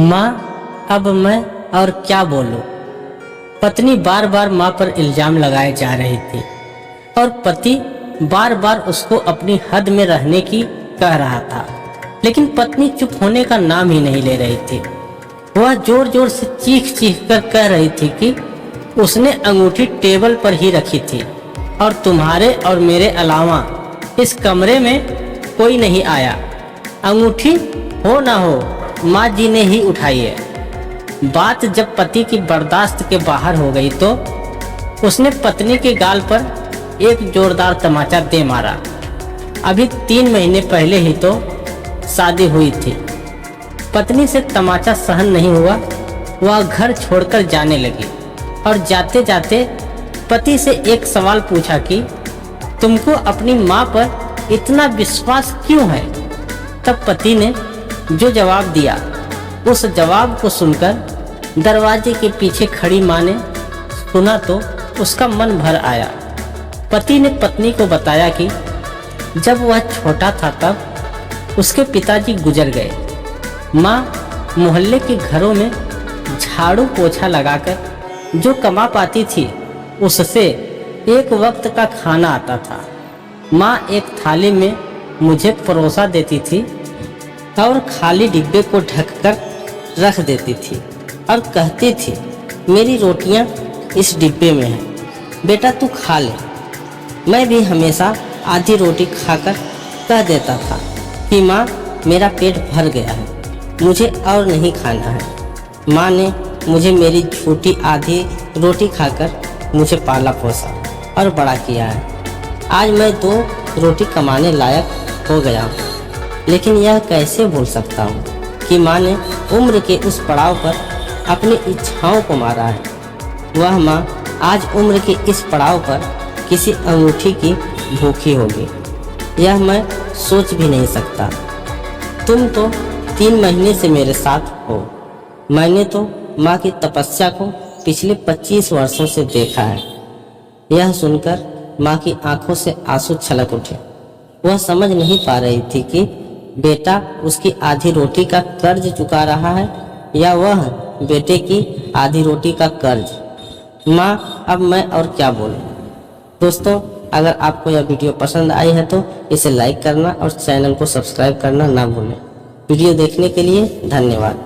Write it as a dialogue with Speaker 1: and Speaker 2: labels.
Speaker 1: माँ, अब मैं और क्या बोलूं। पत्नी बार बार माँ पर इल्जाम लगाए जा रही थी और पति बार बार उसको अपनी हद में रहने की कह रहा था, लेकिन पत्नी चुप होने का नाम ही नहीं ले रही थी। वह जोर जोर से चीख चीख कर कह रही थी कि उसने अंगूठी टेबल पर ही रखी थी और तुम्हारे और मेरे अलावा इस कमरे में कोई नहीं आया। अंगूठी हो ना हो, माँ जी ने ही उठाई है। बात जब पति की बर्दाश्त के बाहर हो गई तो उसने पत्नी के गाल पर एक जोरदार तमाचा दे मारा। अभी 3 महीने पहले ही तो शादी हुई थी। पत्नी से तमाचा सहन नहीं हुआ, वह घर छोड़कर जाने लगी और जाते जाते पति से एक सवाल पूछा कि तुमको अपनी माँ पर इतना विश्वास क्यों है। तब पति ने जो जवाब दिया, उस जवाब को सुनकर दरवाजे के पीछे खड़ी माँ ने सुना तो उसका मन भर आया। पति ने पत्नी को बताया कि जब वह छोटा था तब उसके पिताजी गुजर गए। माँ मोहल्ले के घरों में झाड़ू पोछा लगाकर जो कमा पाती थी उससे एक वक्त का खाना आता था। माँ एक थाली में मुझे परोसा देती थी और खाली डिब्बे को ढककर रख देती थी और कहती थी मेरी रोटियां इस डिब्बे में हैं, बेटा तू खा ले। मैं भी हमेशा आधी रोटी खाकर कह देता था कि माँ मेरा पेट भर गया है, मुझे और नहीं खाना है। माँ ने मुझे मेरी छोटी आधी रोटी खाकर मुझे पाला पोसा और बड़ा किया है। आज मैं 2 रोटी कमाने लायक हो गया हूँ, लेकिन यह कैसे भूल सकता हूँ कि माँ ने उम्र के उस पड़ाव पर अपनी इच्छाओं को मारा है। वह माँ आज उम्र के इस पड़ाव पर किसी अंगूठी की भूखी होगी, यह मैं सोच भी नहीं सकता। तुम तो 3 महीने से मेरे साथ हो। मैंने तो माँ की तपस्या को पिछले 25 वर्षों से देखा है। यह सुनकर माँ की आंखों से आंसू छलक उठे। वह समझ नहीं पा रही थी कि बेटा उसकी आधी रोटी का कर्ज चुका रहा है या वह बेटे की आधी रोटी का कर्ज। माँ, अब मैं और क्या बोलूं। दोस्तों, अगर आपको यह वीडियो पसंद आई है तो इसे लाइक करना और चैनल को सब्सक्राइब करना ना भूलें। वीडियो देखने के लिए धन्यवाद।